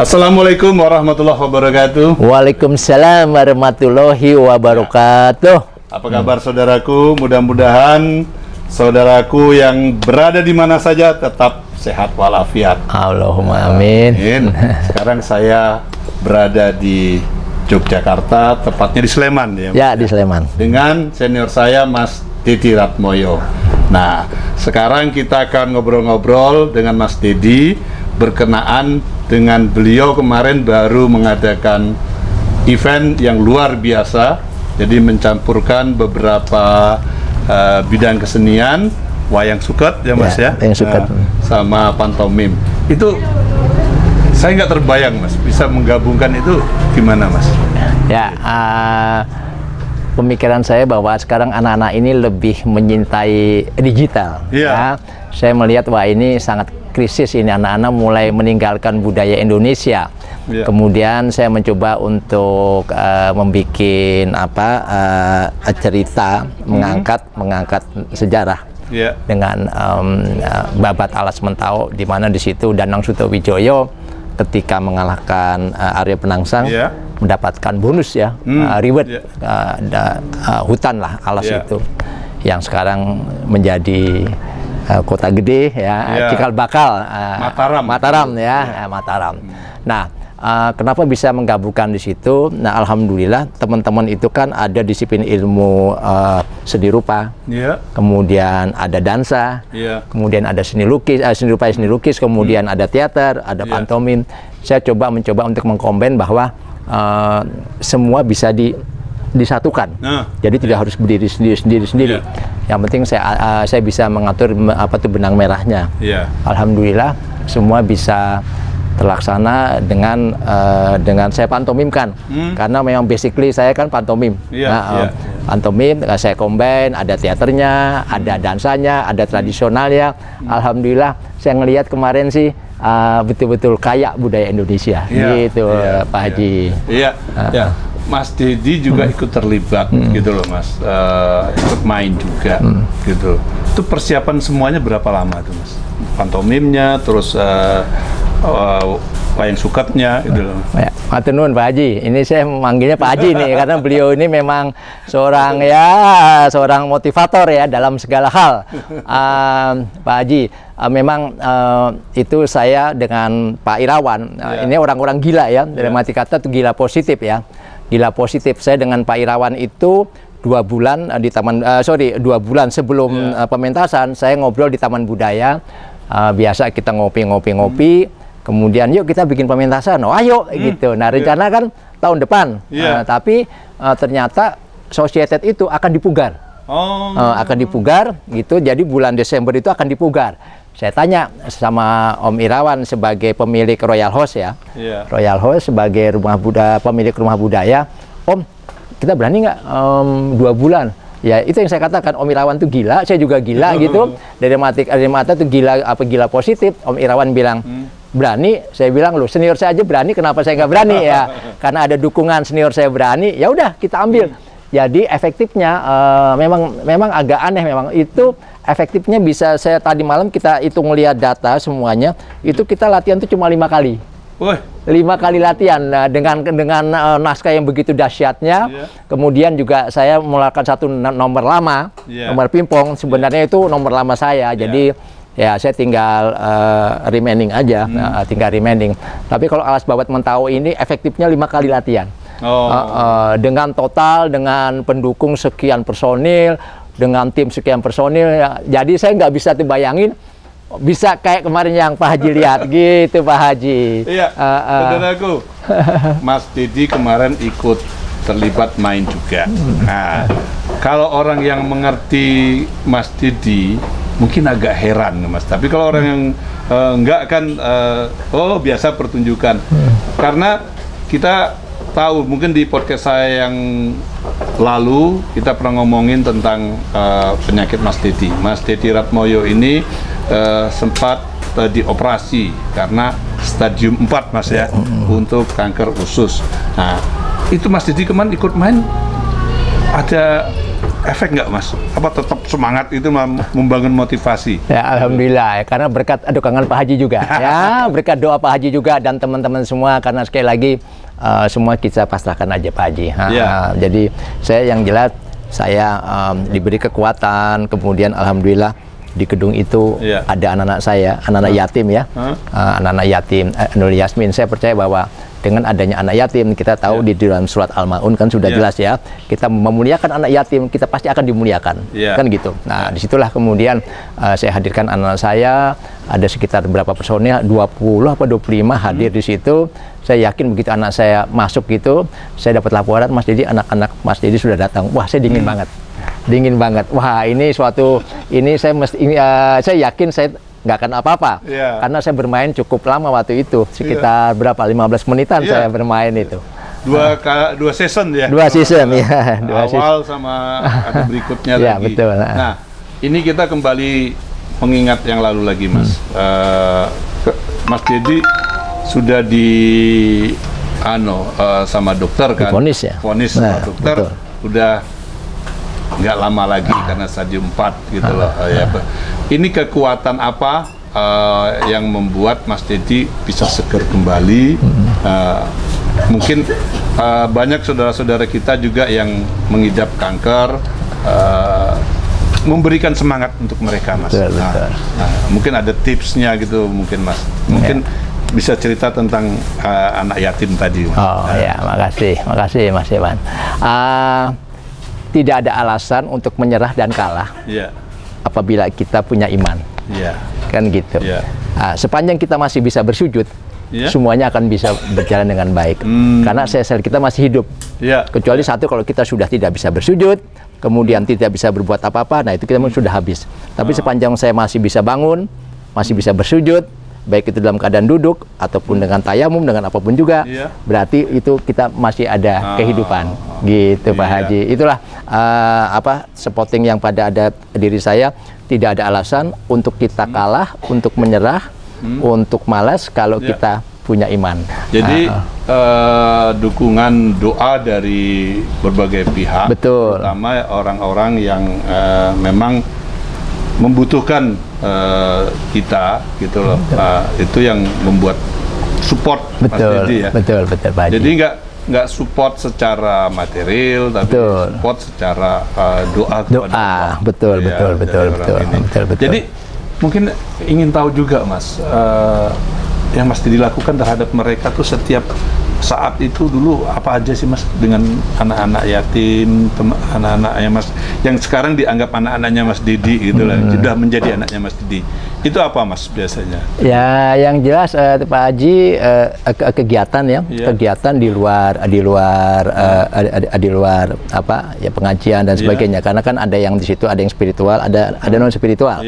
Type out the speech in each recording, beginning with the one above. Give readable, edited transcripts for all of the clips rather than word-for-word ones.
Assalamualaikum warahmatullahi wabarakatuh. Waalaikumsalam warahmatullahi wabarakatuh. Apa kabar saudaraku? Mudah-mudahan saudaraku yang berada di mana saja tetap sehat walafiat. Allahumma amin. Sekarang saya berada di Yogyakarta, tepatnya di Sleman ya. Ya, di Sleman. Dengan senior saya Mas Dedi Ratmoyo. Nah, sekarang kita akan ngobrol-ngobrol dengan Mas Dedi berkenaan dengan beliau kemarin baru mengadakan event yang luar biasa. Jadi mencampurkan beberapa bidang kesenian, wayang suket ya Mas ya, wayang suket sama pantomim. Itu saya nggak terbayang Mas, bisa menggabungkan itu gimana Mas? Ya, pemikiran saya bahwa sekarang anak-anak ini lebih menyintai digital. Ya, saya melihat wah ini sangat krisis ini, anak-anak mulai meninggalkan budaya Indonesia. Kemudian saya mencoba untuk membuat cerita, mengangkat sejarah dengan babat Alas Mentau, di mana di situ Danang Sutawijaya ketika mengalahkan Arya Penangsang mendapatkan bonus ya, reward hutan lah Alas itu, yang sekarang menjadi kota gede ya, Cikal Bakal, Mataram ya, Mataram. Nah, kenapa bisa menggabungkan di situ? Nah, alhamdulillah teman-teman itu kan ada disiplin ilmu seni rupa, kemudian ada dansa, kemudian ada seni lukis, seni rupa, seni lukis, kemudian ada teater, ada pantomim. Saya mencoba untuk mengkombin bahwa semua bisa disatukan. Jadi tidak harus berdiri sendiri. Yang penting saya bisa mengatur benang merahnya. Alhamdulillah semua bisa terlaksana dengan saya pantomimkan, karena memang basically saya kan pantomim. Pantomim saya combine, ada teaternya, ada dansanya, ada tradisionalnya. Alhamdulillah saya ngelihat kemarin sih betul-betul kaya budaya Indonesia gitu, Pak Haji. Mas Dedi juga ikut terlibat gitu loh Mas, ikut main juga gitu. Itu persiapan semuanya berapa lama tuh Mas? Pantomimnya, terus wayang suketnya gitu loh. Matur nuwun Pak Haji. Ini saya memanggilnya Pak Haji nih karena beliau ini memang seorang motivator ya dalam segala hal. Pak Haji, memang itu saya dengan Pak Irawan. Ini orang-orang gila ya. Dalam arti kata itu gila positif ya. Gila positif. Saya dengan Pak Irawan itu 2 bulan di Taman 2 bulan sebelum pementasan saya ngobrol di Taman Budaya. Biasa kita ngopi-ngopi. Kemudian yuk kita bikin pementasan, ayo gitu. Nah rencana kan tahun depan, tapi ternyata Societet itu akan dipugar, akan dipugar gitu. Jadi bulan Desember itu akan dipugar. Saya tanya sama Om Irawan sebagai pemilik Royal House ya, Royal House sebagai pemilik rumah budaya, Om kita berani nggak 2 bulan? Ya itu yang saya katakan, Om Irawan tuh gila, saya juga gila gitu. Dari mata tuh gila positif. Om Irawan bilang berani, saya bilang loh senior saya aja berani, kenapa saya nggak berani ya? Karena ada dukungan senior saya berani, ya udah kita ambil. Jadi efektifnya memang agak aneh, memang itu efektifnya bisa saya tadi malam kita hitung lihat data semuanya, itu kita latihan tuh cuma 5 kali. 5 kali latihan dengan naskah yang begitu dahsyatnya. Kemudian juga saya melakukan satu nomor lama, nomor pingpong. Sebenarnya itu nomor lama saya. Jadi ya saya tinggal remaining aja, tinggal remaining. Tapi kalau Alas Babat Mentau ini efektifnya 5 kali latihan. Dengan total, dengan pendukung sekian personil, dengan tim sekian personil. Ya. Jadi saya nggak bisa dibayangin bisa kayak kemarin yang Pak Haji lihat gitu Pak Haji. Saudaraku, Mas Dedi kemarin ikut terlibat main juga. Nah, kalau orang yang mengerti Mas Dedi mungkin agak heran Mas, tapi kalau orang yang enggak kan biasa pertunjukan. Karena kita tahu, mungkin di podcast saya yang lalu kita pernah ngomongin tentang penyakit Mas Dedi. Mas Dedi Ratmoyo ini sempat dioperasi karena stadium 4 Mas ya, untuk kanker usus. Nah itu Mas Dedi kemarin ikut main, ada efek nggak Mas? Apa tetap semangat itu membangun motivasi? Ya, alhamdulillah, karena berkat dukungan Pak Haji juga, ya, berkat doa Pak Haji juga dan teman-teman semua, karena sekali lagi semua kita pasrahkan aja Pak Haji. Jadi saya yang jelas saya diberi kekuatan, kemudian alhamdulillah di gedung itu ada anak-anak saya, anak-anak yatim ya, anak-anak yatim, Nur Yasmin. Saya percaya bahwa dengan adanya anak yatim, kita tahu di dalam surat Al-Maun kan sudah jelas ya, kita memuliakan anak yatim, kita pasti akan dimuliakan, kan gitu. Nah, disitulah kemudian saya hadirkan anak saya, ada sekitar berapa personil, 20 apa 25 hadir di situ. Saya yakin begitu anak saya masuk gitu, saya dapat laporan, Mas Dedi, anak-anak Mas Dedi sudah datang. Wah, saya dingin banget. Dingin banget. Wah, ini suatu, ini saya mesti, saya yakin saya nggak akan apa-apa, karena saya bermain cukup lama waktu itu, sekitar berapa, 15 menitan saya bermain itu. Dua season ya? Dua season, ya. Awal sama ada berikutnya lagi. Betul. Nah, ini kita kembali mengingat yang lalu lagi, Mas. Mas Dedi sudah sama dokter kan? Vonis ya? Vonis sama dokter, udah nggak lama lagi karena stadium 4 gitu loh. Ini kekuatan apa yang membuat Mas Dedi bisa seger kembali? Mungkin banyak saudara-saudara kita juga yang mengidap kanker, memberikan semangat untuk mereka, Mas. Mungkin ada tipsnya gitu, mungkin Mas. Mungkin bisa cerita tentang anak yatim tadi. Ya, makasih Mas Iwan. Tidak ada alasan untuk menyerah dan kalah apabila kita punya iman, kan gitu. Sepanjang kita masih bisa bersujud, semuanya akan bisa berjalan dengan baik, karena sel-sel kita masih hidup. Kecuali satu, kalau kita sudah tidak bisa bersujud, kemudian tidak bisa berbuat apa-apa, nah itu kita sudah habis. Tapi sepanjang saya masih bisa bangun, masih bisa bersujud, baik itu dalam keadaan duduk ataupun dengan tayamum, dengan apapun juga, berarti itu kita masih ada kehidupan, gitu Pak Haji. Itulah spotting yang pada ada diri saya. Tidak ada alasan untuk kita kalah, untuk menyerah, untuk malas kalau kita punya iman. Jadi dukungan doa dari berbagai pihak, terutama orang-orang yang memang membutuhkan kita, gitu loh. Itu yang membuat support Mas Dedi ya. Betul Pak Haji. Jadi nggak support secara material, tapi support secara doa kepada Allah. Betul. Jadi mungkin ingin tahu juga, Mas, yang Mas Dedi lakukan terhadap mereka tuh setiap saat itu dulu apa aja sih, Mas, dengan anak-anak yatim, anak-anak yang sekarang dianggap anak-anaknya Mas Dedi gitu lah, sudah menjadi anaknya Mas Dedi. Itu apa, Mas, biasanya? Ya, yang jelas Pak Haji, kegiatan ya, kegiatan di luar apa ya, pengajian dan sebagainya. Karena kan ada yang di situ, ada yang spiritual, ada non spiritual.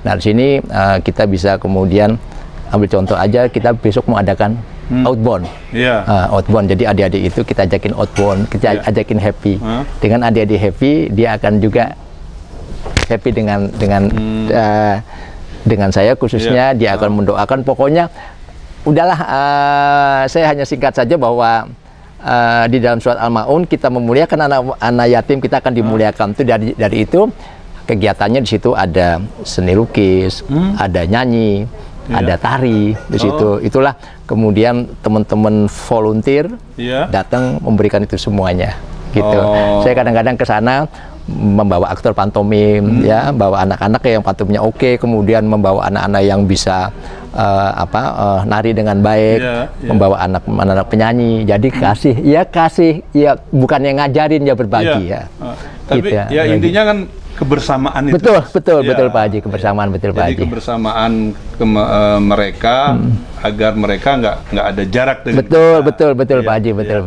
Nah, di sini kita bisa kemudian ambil contoh aja, kita besok mengadakan outbound, outbound. Jadi adik-adik itu kita ajakin outbound, kita ajakin happy. Dengan adik-adik happy, dia akan juga happy dengan saya khususnya. Dia akan mendoakan. Pokoknya udahlah, saya hanya singkat saja bahwa di dalam surat Al-Maun kita memuliakan anak yatim, kita akan dimuliakan. Itu dari itu kegiatannya di situ ada seni lukis, ada nyanyi, ada tari di situ. Itulah kemudian teman-teman volunteer datang memberikan itu semuanya, gitu. Saya kadang-kadang ke sana membawa aktor pantomim, ya, bawa anak-anak yang pantomimnya oke, kemudian membawa anak-anak yang bisa nari dengan baik, membawa anak-anak penyanyi. Jadi kasih, bukannya ngajarin, ya berbagi, ya. Tapi gitu, ya intinya kan kebersamaan itu. Betul Pak Haji, kebersamaan, betul Pak Haji. Jadi kebersamaan mereka agar mereka nggak ada jarak dengan betul Pak Haji, betul.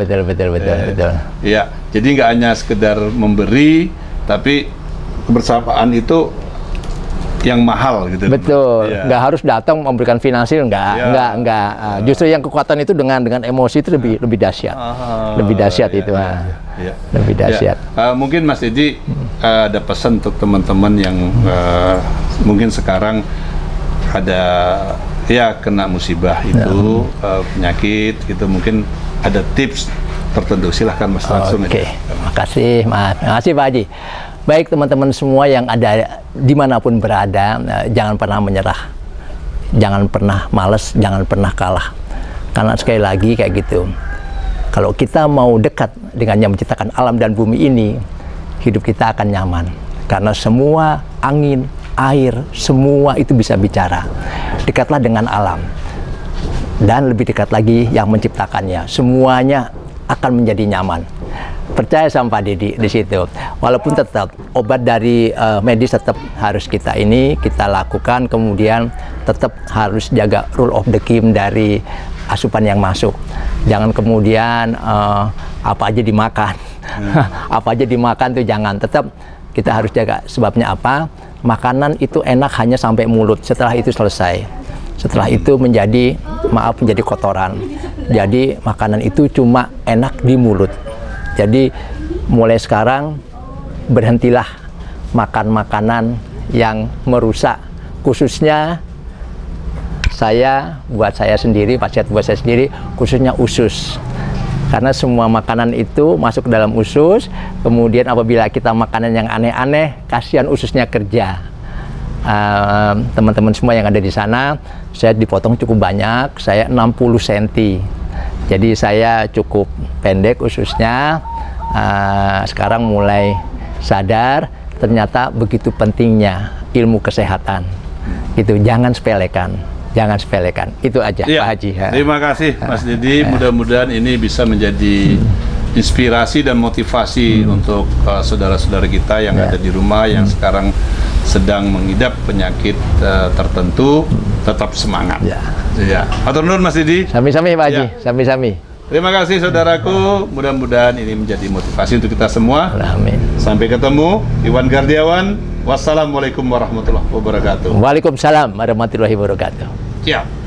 Iya, jadi nggak hanya sekedar memberi, tapi kebersamaan itu yang mahal gitu. Betul, nggak harus datang memberikan finansial, nggak. Justru yang kekuatan itu dengan emosi itu lebih dahsyat, lebih dahsyat itu. Lebih dahsyat. Mungkin Mas Dedi ada pesan untuk teman-teman yang mungkin sekarang ada kena musibah itu, penyakit gitu, mungkin ada tips tertentu. Silahkan Mas, langsung. Makasih Pak Haji. baik teman-teman semua yang ada dimanapun berada, jangan pernah menyerah, jangan pernah malas, jangan pernah kalah. Karena sekali lagi kayak gitu, kalau kita mau dekat dengan yang menciptakan alam dan bumi ini, hidup kita akan nyaman. Karena semua angin, air, semua itu bisa bicara. Dekatlah dengan alam. Dan lebih dekat lagi yang menciptakannya. Semuanya akan menjadi nyaman. Percaya sama Pak Deddy di situ. Walaupun tetap obat dari medis tetap harus kita lakukan, kemudian tetap harus jaga rule of the game dari asupan yang masuk. Jangan kemudian apa aja dimakan. Apa aja dimakan tuh jangan. Tetap kita harus jaga. Sebabnya apa? Makanan itu enak hanya sampai mulut. Setelah itu selesai. Setelah itu menjadi kotoran. Jadi makanan itu cuma enak di mulut. Jadi mulai sekarang berhentilah makan makanan yang merusak. Khususnya buat saya sendiri, wasiat buat saya sendiri, khususnya usus. Karena semua makanan itu masuk ke dalam usus. Kemudian apabila kita makanan yang aneh-aneh, kasihan ususnya kerja. Teman-teman semua yang ada di sana, saya dipotong cukup banyak, saya 60 cm. Jadi saya cukup pendek ususnya. Sekarang mulai sadar ternyata begitu pentingnya ilmu kesehatan. Itu jangan sepelekan. Jangan sepelekan. Itu aja, ya, Pak Haji. Terima kasih Mas Deddy. Mudah-mudahan ini bisa menjadi inspirasi dan motivasi untuk saudara-saudara kita yang ada di rumah, yang sekarang sedang mengidap penyakit tertentu, tetap semangat. Ya. Hatur nuhun Mas Deddy. Sami-sami Pak Haji, sami-sami. Terima kasih saudaraku. Mudah-mudahan ini menjadi motivasi untuk kita semua. Amin. Sampai ketemu. Iwan Gardiawan. Wassalamualaikum warahmatullahi wabarakatuh. Waalaikumsalam warahmatullahi wabarakatuh. Siap.